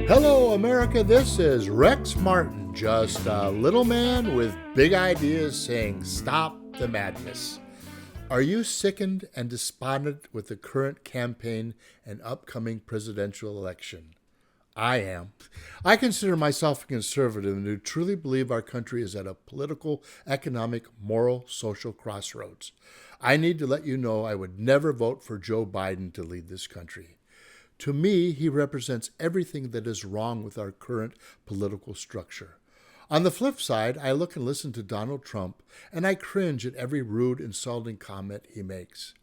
Hello, America. This is Rex Martin, just a little man with big ideas saying, stop the madness. Are you sickened and despondent with the current campaign and upcoming presidential election? I am. I consider myself a conservative and who truly believe our country is at a political, economic, moral, social crossroads. I need to let you know I would never vote for Joe Biden to lead this country. To me, he represents everything that is wrong with our current political structure. On the flip side, I look and listen to Donald Trump, and I cringe at every rude, insulting comment he makes.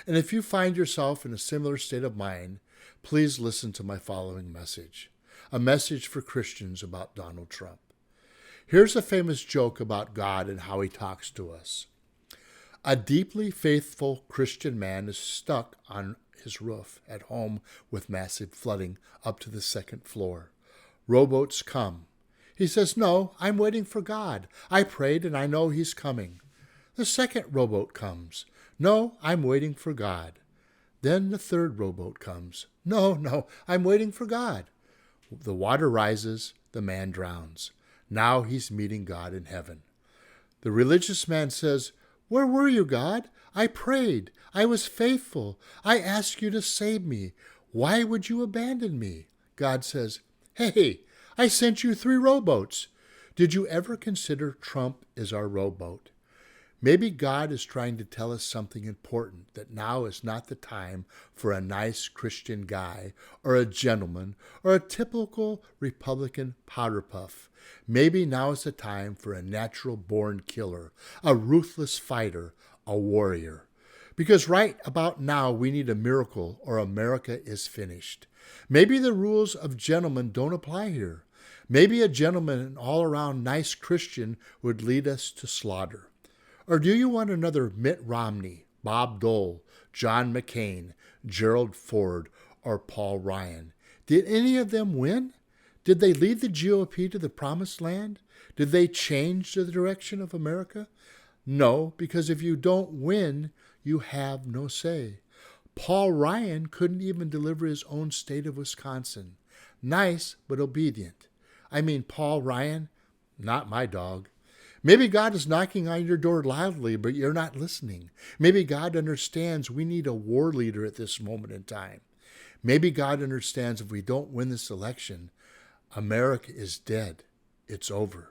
And if you find yourself in a similar state of mind, please listen to my following message. A message for Christians about Donald Trump. Here's a famous joke about God and how he talks to us. A deeply faithful Christian man is stuck on his roof at home with massive flooding up to the second floor. Rowboats come. He says, "No, I'm waiting for God. I prayed and I know he's coming." The second rowboat comes. "No, I'm waiting for God." Then the third rowboat comes. No, I'm waiting for God." The water rises, the man drowns. Now he's meeting God in heaven. The religious man says, "Where were you, God? I prayed. I was faithful. I asked you to save me. Why would you abandon me?" God says, "Hey, I sent you 3 rowboats. Did you ever consider Trump as our rowboat?" Maybe God is trying to tell us something important, that now is not the time for a nice Christian guy or a gentleman or a typical Republican powder puff. Maybe now is the time for a natural-born killer, a ruthless fighter, a warrior. Because right about now we need a miracle or America is finished. Maybe the rules of gentlemen don't apply here. Maybe a gentleman and all-around nice Christian would lead us to slaughter. Or do you want another Mitt Romney, Bob Dole, John McCain, Gerald Ford, or Paul Ryan? Did any of them win? Did they lead the GOP to the promised land? Did they change the direction of America? No, because if you don't win, you have no say. Paul Ryan couldn't even deliver his own state of Wisconsin. Nice, but obedient. Paul Ryan, not my dog. Maybe God is knocking on your door loudly, but you're not listening. Maybe God understands we need a war leader at this moment in time. Maybe God understands if we don't win this election, America is dead. It's over.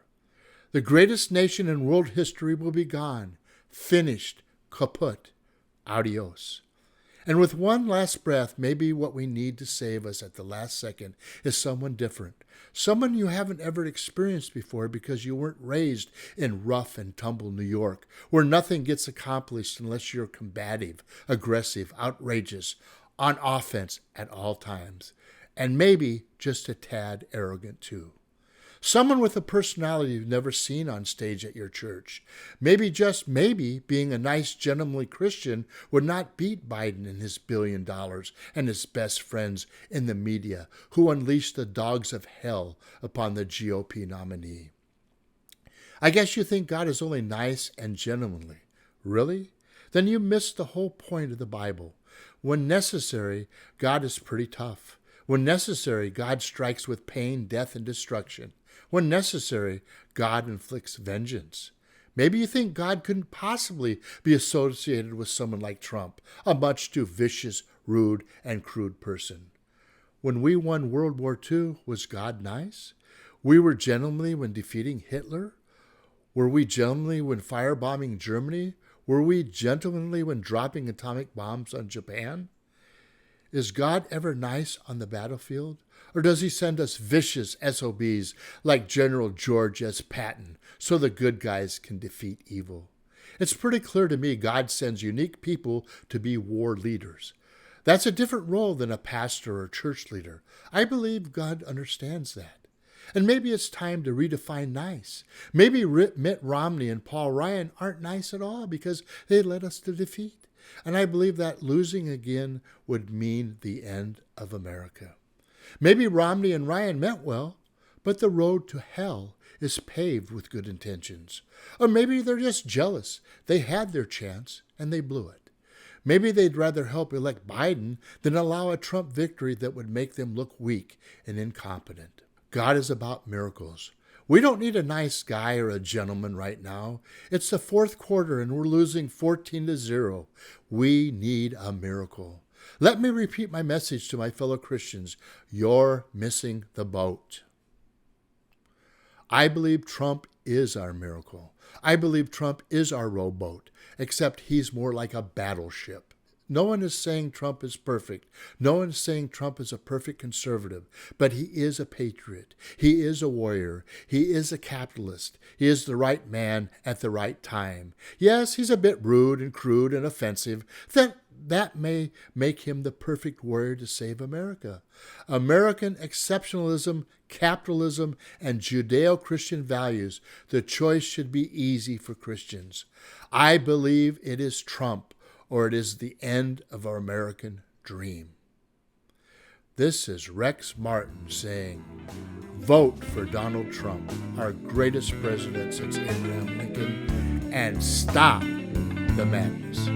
The greatest nation in world history will be gone, finished, kaput, adios. And with one last breath, maybe what we need to save us at the last second is someone different. Someone you haven't ever experienced before because you weren't raised in rough and tumble New York, where nothing gets accomplished unless you're combative, aggressive, outrageous, on offense at all times. And maybe just a tad arrogant too. Someone with a personality you've never seen on stage at your church. Maybe, just maybe, being a nice, gentlemanly Christian would not beat Biden and his $1 billion and his best friends in the media who unleashed the dogs of hell upon the GOP nominee. I guess you think God is only nice and gentlemanly. Really? Then you missed the whole point of the Bible. When necessary, God is pretty tough. When necessary, God strikes with pain, death, and destruction. When necessary, God inflicts vengeance. Maybe you think God couldn't possibly be associated with someone like Trump, a much too vicious, rude, and crude person. When we won World War II, was God nice? We were gentlemanly when defeating Hitler? Were we gentlemanly when firebombing Germany? Were we gentlemanly when dropping atomic bombs on Japan? Is God ever nice on the battlefield? Or does he send us vicious SOBs like General George S. Patton so the good guys can defeat evil? It's pretty clear to me God sends unique people to be war leaders. That's a different role than a pastor or church leader. I believe God understands that. And maybe it's time to redefine nice. Maybe Mitt Romney and Paul Ryan aren't nice at all because they led us to defeat. And I believe that losing again would mean the end of America. Maybe Romney and Ryan meant well, but the road to hell is paved with good intentions. Or maybe they're just jealous. They had their chance and they blew it. Maybe they'd rather help elect Biden than allow a Trump victory that would make them look weak and incompetent. God is about miracles. We don't need a nice guy or a gentleman right now. It's the fourth quarter and we're losing 14-0. We need a miracle. Let me repeat my message to my fellow Christians. You're missing the boat. I believe Trump is our miracle. I believe Trump is our rowboat, except he's more like a battleship. No one is saying Trump is perfect. No one is saying Trump is a perfect conservative, but he is a patriot. He is a warrior. He is a capitalist. He is the right man at the right time. Yes, he's a bit rude and crude and offensive. That may make him the perfect warrior to save America. American exceptionalism, capitalism, and Judeo-Christian values, the choice should be easy for Christians. I believe it is Trump, or it is the end of our American dream. This is Rex Martin saying, vote for Donald Trump, our greatest president since Abraham Lincoln, and stop the madness.